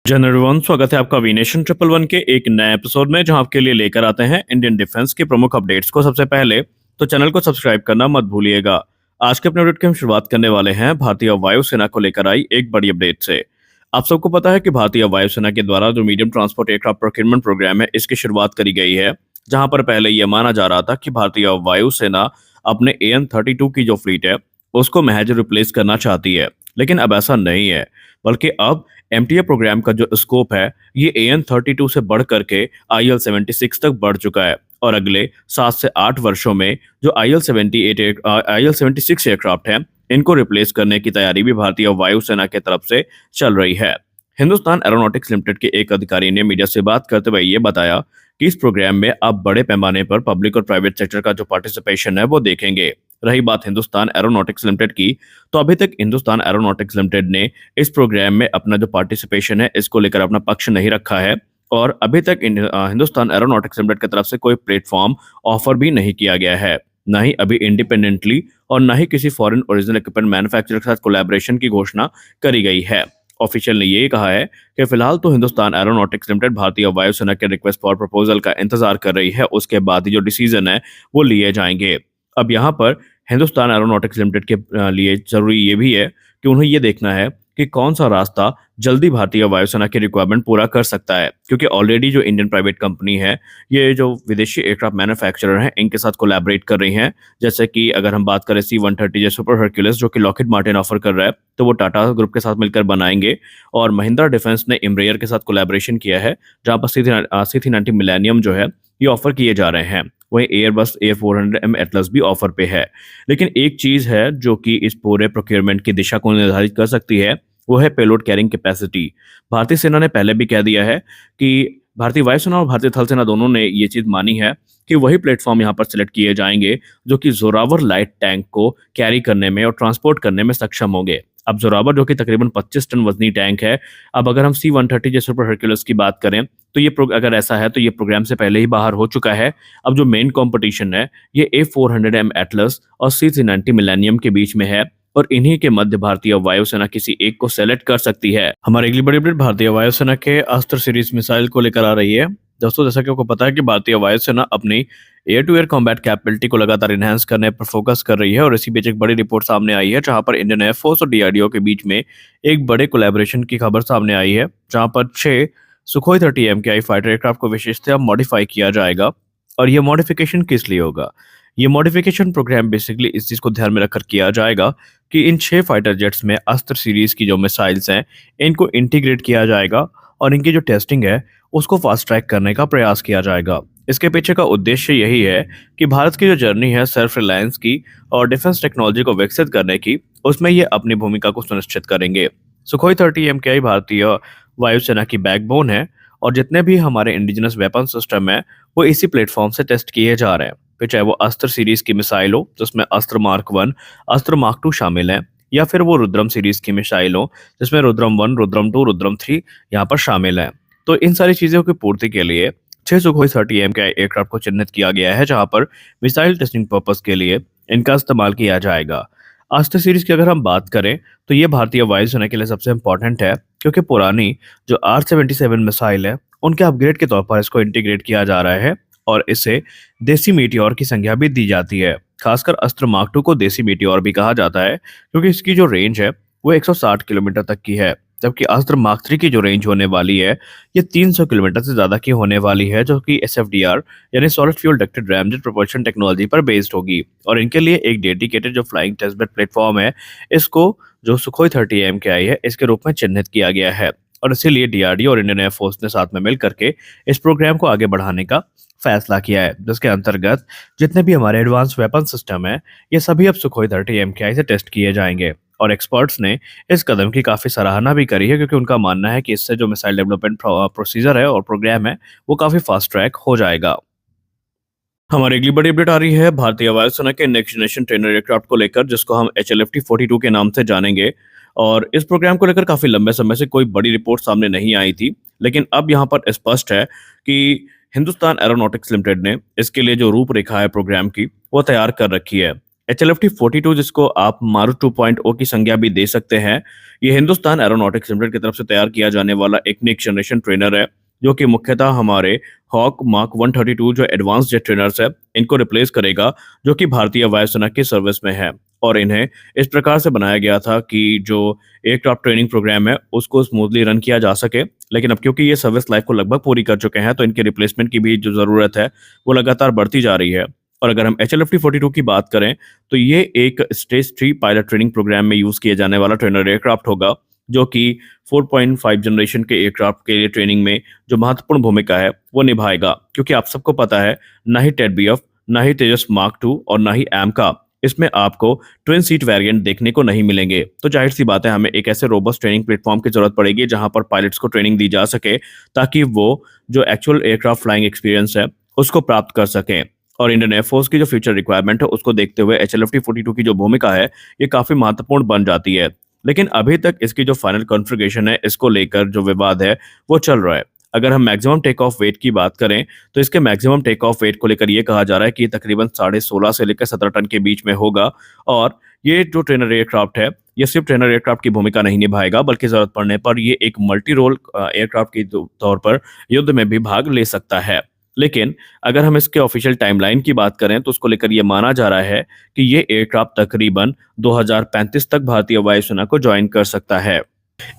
General one स्वागत है आपका वीनेशन ट्रिपल वन के एक नए एपिसोड में जहां आपके लिए लेकर आते हैं इंडियन डिफेंस के प्रमुख अपडेट्स को। सबसे पहले तो चैनल को सब्सक्राइब करना मत भूलिएगा। आज के अपने अपडेट की हम शुरुआत करने वाले हैं भारतीय वायुसेना को लेकर आई एक बड़ी अपडेट से। आप सबको पता है कि भारतीय वायुसेना के द्वारा जो medium transport aircraft procurement programme है, इसकी शुरुआत करी गई है। जहां पर पहले यह माना जा रहा था कि भारतीय वायुसेना अपने AN-32 की जो फ्लीट है उसको महज रिप्लेस करना चाहती है, लेकिन अब ऐसा नहीं है। बल्कि अब MTA प्रोग्राम का जो स्कोप है ये AN-32 से बढ़ करके IL-76 तक बढ़ चुका है और अगले 7 से 8 वर्षों में जो IL-76 एयरक्राफ्ट हैं इनको रिप्लेस करने की तैयारी भी भारतीय वायुसेना की तरफ से चल रही है। हिंदुस्तान एरोनॉटिक्स लिमिटेड के एक अधिकारी ने मीडिया से बात करते हुए ये बताया कि इस प्रोग्राम में आप बड़े पैमाने पर पब्लिक और प्राइवेट सेक्टर का जो पार्टिसिपेशन है वो देखेंगे। रही बात हिंदुस्तान एरोनॉटिक्स लिमिटेड की, तो अभी तक हिंदुस्तान एरोनॉटिक्स लिमिटेड ने इस प्रोग्राम में अपना जो पार्टिसिपेशन है इसको लेकर अपना पक्ष नहीं रखा है और अभी तक हिंदुस्तान एरोनॉटिक्स लिमिटेड की तरफ से कोई प्लेटफॉर्म ऑफर भी नहीं किया गया है। ना ही अभी इंडिपेंडेंटली और ना ही किसी फॉरेन ओरिजिनल इक्विपमेंट मैन्युफैक्चरर के साथ कोलैबोरेशन की घोषणा करी गई है। ऑफिशियल ने ये कहा है कि फिलहाल तो हिंदुस्तान एरोनॉटिक्स लिमिटेड भारतीय वायुसेना के रिक्वेस्ट फॉर प्रपोजल का इंतजार कर रही है, उसके बाद ही जो डिसीजन है वो लिए जाएंगे। अब यहाँ पर हिंदुस्तान एरोनॉटिक्स लिमिटेड के लिए जरूरी ये भी है कि उन्हें ये देखना है कि कौन सा रास्ता जल्दी भारतीय वायुसेना की रिक्वायरमेंट पूरा कर सकता है, क्योंकि ऑलरेडी जो इंडियन प्राइवेट कंपनी है ये जो विदेशी एयरक्राफ्ट मैन्युफैक्चरर हैं इनके साथ कोलैबोरेट कर रही हैं। जैसे कि अगर हम बात करें C-130 या सुपर हरक्यूलिस जो कि लॉकहीड मार्टिन ऑफर कर रहा है, तो वो टाटा ग्रुप के साथ मिलकर बनाएंगे और महिंद्रा डिफेंस ने एम्ब्रेयर के साथ कोलैबोरेशन किया है जहाँ पर C-390 मिलेनियम जो है ये ऑफर किए जा रहे हैं। वहीं एयरबस A400M एटलस भी ऑफर पे है। लेकिन एक चीज है जो कि इस पूरे प्रोक्योरमेंट की दिशा को निर्धारित कर सकती है, वो है पेलोड कैरिंग कैपेसिटी। भारतीय सेना ने पहले भी कह दिया है कि भारतीय वायुसेना और भारतीय थल सेना दोनों ने ये चीज मानी है कि वही प्लेटफॉर्म यहाँ पर सिलेक्ट किए जाएंगे जो कि जोरावर लाइट टैंक को कैरी करने में और ट्रांसपोर्ट करने में सक्षम होंगे। अब जोरावर जो कि तकरीबन 25 टन वजनी टैंक है, अब अगर हम C-130 जैसे सुपर हरक्यूलिस की बात करें तो ये अगर ऐसा है तो ये प्रोग्राम से पहले ही बाहर हो चुका है। अब जो मेन कंपटीशन है ये A400M एटलस और C-390 मिलेनियम के बीच में है और इन्हीं के मध्य भारतीय वायुसेना किसी एक को सेलेक्ट कर सकती है। हमारी अगली बड़ी अपडेट भारतीय वायुसेना के अस्त्र सीरीज मिसाइल को लेकर आ रही है। दोस्तों, जैसा कि आपको पता है कि भारतीय वायुसेना अपनी air to air combat capability को लगातार इनहेंस करने पर फोकस कर रही है और इसी बीच एक बड़ी रिपोर्ट सामने आई है जहां पर इंडियन एयरफोर्स और DRDO के बीच में एक बड़े कोलैबोरेशन की खबर सामने आई है, जहां पर 6 सुखोई 30 MKI फाइटर एयरक्राफ्ट को विशेषतः मॉडिफाई किया जाएगा। और ये मॉडिफिकेशन किस लिए होगा? ये मॉडिफिकेशन प्रोग्राम बेसिकली इस चीज को ध्यान में रखकर किया जाएगा कि इन 6 फाइटर जेट्स में अस्त्र सीरीज की जो मिसाइल्स हैं इनको इंटीग्रेट किया जाएगा और इनकी जो टेस्टिंग है उसको फास्ट ट्रैक करने का प्रयास किया जाएगा। इसके पीछे का उद्देश्य यही है कि भारत की जो जर्नी है सेल्फ रिलायंस की और डिफेंस टेक्नोलॉजी को विकसित करने की, उसमें ये अपनी भूमिका को सुनिश्चित करेंगे। सुखोई 30 MKI भारतीय वायुसेना की बैकबोन है और जितने भी हमारे इंडिजिनस वेपन सिस्टम है वो इसी प्लेटफॉर्म से टेस्ट किए जा रहे हैं। फिर चाहे वो अस्त्र सीरीज की मिसाइल हो जिसमें अस्त्र मार्क 1, अस्त्र मार्क 2 शामिल हैं, या फिर वो रुद्रम सीरीज की मिसाइल हो जिसमें रुद्रम 1, रुद्रम 2, रुद्रम 3 यहाँ पर शामिल हैं। तो इन सारी चीजों की पूर्ति के लिए 6 सुखोई 30 MKI एयरक्राफ्ट को चिन्हित किया गया है, जहां पर मिसाइल टेस्टिंग पर्पस के लिए इनका इस्तेमाल किया जाएगा। अस्त्र सीरीज की अगर हम बात करें तो ये भारतीय वायुसेना के लिए सबसे इंपॉर्टेंट है, क्योंकि पुरानी जो R-77 मिसाइल है उनके अपग्रेड के तौर पर इसको इंटीग्रेट किया जा रहा है और इसे देसी मीटियोर की संज्ञा भी दी जाती है। खासकर अस्त्र मार्क 2 को देसी मीटियोर भी कहा जाता है क्योंकि इसकी जो रेंज है वो 160 किलोमीटर तक की है, जबकि अस्त्र मार्क 3 की जो रेंज होने वाली है ये 300 किलोमीटर से ज्यादा की होने वाली है, जो कि SFDR यानी solid fuel ducted RAM jet propulsion technology पर बेस्ड होगी। और इनके लिए एक डेडिकेटेड जो फ्लाइंग टेस्ट बेड प्लेटफॉर्म है इसको जो सुखोई 30 MKI है इसके रूप में चिन्हित किया गया है और इसीलिए DRDO और इंडियन एयरफोर्स ने साथ में मिल करके इस प्रोग्राम को आगे बढ़ाने का फैसला किया है, जिसके अंतर्गत जितने भी हमारे एडवांस वेपन सिस्टम है ये सभी अब सुखोई 30 MKI से टेस्ट किए जाएंगे। और एक्सपर्ट्स ने इस कदम की काफी सराहना भी करी है, क्योंकि उनका मानना है कि इससे जो मिसाइल डेवलपमेंट प्रोसीजर है और प्रोग्राम है वो काफी फास्ट ट्रैक हो जाएगा। हमारी अगली बड़ी अपडेट आ रही है भारतीय वायुसेना के नेक्स्ट जनरेशन ट्रेनर एयरक्राफ्ट को लेकर, जिसको हम HLFT-42 के नाम से जानेंगे। और इस प्रोग्राम को लेकर काफी लंबे समय से कोई बड़ी रिपोर्ट सामने नहीं आई थी, लेकिन अब यहाँ पर स्पष्ट है कि हिंदुस्तान एरोनॉटिक्स लिमिटेड ने इसके लिए जो रूपरेखा है प्रोग्राम की वो तैयार कर रखी है। HLFT-42 जिसको आप मारुत 2.0 की संज्ञा भी दे सकते हैं, ये हिंदुस्तान एरोनॉटिक्स लिमिटेड की तरफ से तैयार किया जाने वाला एक नेक्स्ट जनरेशन ट्रेनर है, जो कि मुख्यतः हमारे हॉक मार्क 132 जो एडवांस जेट ट्रेनर्स है, इनको रिप्लेस करेगा, जो कि भारतीय वायुसेना की सर्विस में है। और इन्हें इस प्रकार से बनाया गया था कि जो एयरक्राफ्ट ट्रेनिंग प्रोग्राम है, उसको स्मूथली रन किया जा सके। लेकिन अब क्योंकि ये सर्विस लाइफ को लगभग पूरी कर चुके हैं, तो इनके रिप्लेसमेंट की भी जो ज़रूरत है, वो लगातार बढ़ती जा रही है। और अगर हम HLFT-42 की बात करें, तो ये एक स्टेज 3 पायलट ट्रेनिंग प्रोग्राम में यूज़ किए जाने वाला ट्रेनर एयरक्राफ्ट होगा, जो कि 4.5 जनरेशन के एयरक्राफ्ट के लिए ट्रेनिंग में जो महत्वपूर्ण भूमिका है, वो निभाएगा। क्योंकि आप सबको पता है, ना ही टेडबीएफ, ना ही तेजस मार्क 2 और ना ही एमका, इसमें आपको ट्विन सीट वेरिएंट देखने को नहीं मिलेंगे। तो ज़ाहिर-सी बात है, हमें एक ऐसे रोबस्ट ट्रेनिंग प्लेटफ़ॉर्म की ज़रूरत पड़ेगी, जहाँ पर पायलट्स को ट्रेनिंग दी जा सके, ताकि वो जो एक्चुअल एयरक्राफ्ट फ्लाइंग एक्सपीरियंस है, उसको प्राप्त कर सकें। और इंडियन एयरफोर्स की जो फ्यूचर रिक्वायरमेंट है, उसको देखते हुए HLFT-42 की जो भूमिका है, ये काफ़ी महत्वपूर्ण बन जाती है। लेकिन अभी तक इसकी जो फाइनल कॉन्फ़िगरेशन है, इसको लेकर जो विवाद है, वो चल रहा है। अगर हम मैक्सिमम टेक ऑफ वेट की बात करें, तो इसके मैक्सिमम टेक ऑफ वेट को लेकर ये कहा जा रहा है कि ये तकरीबन 16.5 से लेकर 17 टन के बीच में होगा। और ये जो ट्रेनर एयरक्राफ्ट है, ये सिर्फ ट्रेनर एयरक्राफ्ट की भूमिका नहीं निभाएगा, बल्कि ज़रूरत पड़ने पर ये एक मल्टी रोल एयरक्राफ्ट के तौर पर युद्ध में भी भाग ले सकता है। लेकिन अगर हम इसके ऑफिशियल टाइमलाइन की बात करें, तो उसको लेकर ये माना जा रहा है कि ये एयरक्राफ्ट तकरीबन 2035 तक भारतीय वायुसेना को जॉइन कर सकता है।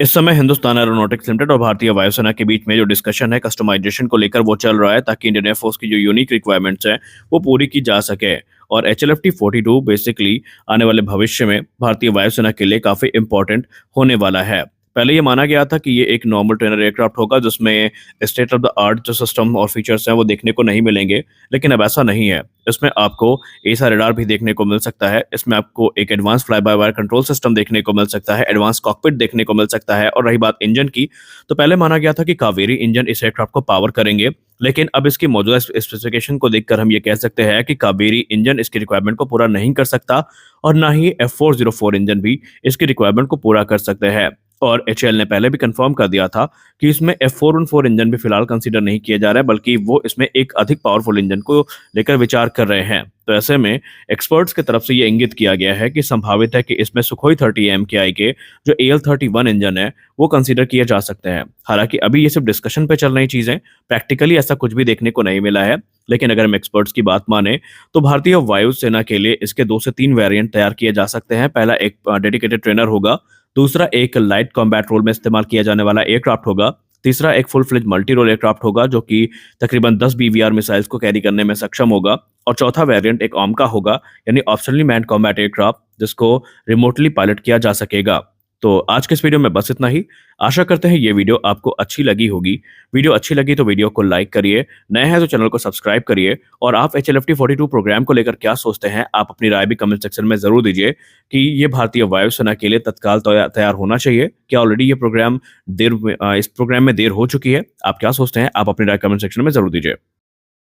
इस समय हिंदुस्तान एरोनॉटिक्स लिमिटेड और भारतीय वायुसेना के बीच में जो डिस्कशन है कस्टमाइजेशन को लेकर, वो चल रहा है, ताकि इंडियन एयरफोर्स की जो यूनिक रिक्वायरमेंट्स हैं, वो पूरी की जा सके। और HLFT-42 बेसिकली आने वाले भविष्य में भारतीय वायुसेना के लिए काफ़ी इंपॉर्टेंट होने वाला है। पहले ये माना गया था कि ये एक नॉर्मल ट्रेनर एयरक्राफ्ट होगा, जिसमें स्टेट ऑफ द आर्ट जो सिस्टम और फीचर्स हैं, वो देखने को नहीं मिलेंगे। लेकिन अब ऐसा नहीं है। इसमें आपको एसा रडार भी देखने को मिल सकता है। इसमें आपको एक advance fly by wire control system देखने को मिल सकता है, एडवांस कॉकपिट देखने को मिल सकता है। और रही बात इंजन की, तो पहले माना गया था कि कावेरी इंजन इस एयरक्राफ्ट को पावर करेंगे। लेकिन अब इसकी मौजूदा स्पेसिफिकेशन को देखकर हम ये कह सकते हैं कि कावेरी इंजन इसकी रिक्वायरमेंट को पूरा नहीं कर सकता, और ना ही F404 इंजन भी इसकी रिक्वायरमेंट को पूरा कर सकते हैं। और HAL ने पहले भी कंफर्म कर दिया था कि इसमें F414 इंजन भी फिलहाल कंसीडर नहीं किए जा रहे हैं, बल्कि वो इसमें एक अधिक पावरफुल इंजन को लेकर विचार कर रहे हैं। तो ऐसे में एक्सपर्ट्स की तरफ से ये इंगित किया गया है कि संभावित है कि इसमें सुखोई 30 MKI के जो AL-31 इंजन है, वो कंसीडर किए जा सकते हैं। हालांकि अभी ये सिर्फ डिस्कशन पे चल रही चीजें, प्रैक्टिकली ऐसा कुछ भी देखने को नहीं मिला है। लेकिन अगर हम एक्सपर्ट्स की बात माने, तो भारतीय वायुसेना के लिए इसके 2 से 3 वेरिएंट तैयार किए जा सकते हैं। पहला एक डेडिकेटेड ट्रेनर होगा, दूसरा एक लाइट कॉम्बैट रोल में इस्तेमाल किया जाने वाला एयरक्राफ्ट होगा, तीसरा एक full fledge multi role aircraft होगा, जो कि तकरीबन 10 BVR मिसाइल्स को कैरी करने में सक्षम होगा, और चौथा वेरिएंट एक ओमका होगा, यानी ऑप्शनली मैन्ड कॉम्बैट एयरक्राफ्ट, जिसको रिमोटली पायलट किया जा सकेगा। तो आज के इस वीडियो में बस इतना ही। आशा करते हैं ये वीडियो आपको अच्छी लगी होगी। वीडियो अच्छी लगी तो वीडियो को लाइक करिए, नए हैं तो चैनल को सब्सक्राइब करिए। और आप HLFT-42 प्रोग्राम को लेकर क्या सोचते हैं, आप अपनी राय भी कमेंट सेक्शन में ज़रूर दीजिए कि ये भारतीय वायुसेना के लिए तत्काल तैयार होना चाहिए। क्या ऑलरेडी ये प्रोग्राम इस प्रोग्राम में देर हो चुकी है? आप क्या सोचते हैं? आप अपनी राय कमेंट सेक्शन में ज़रूर दीजिए।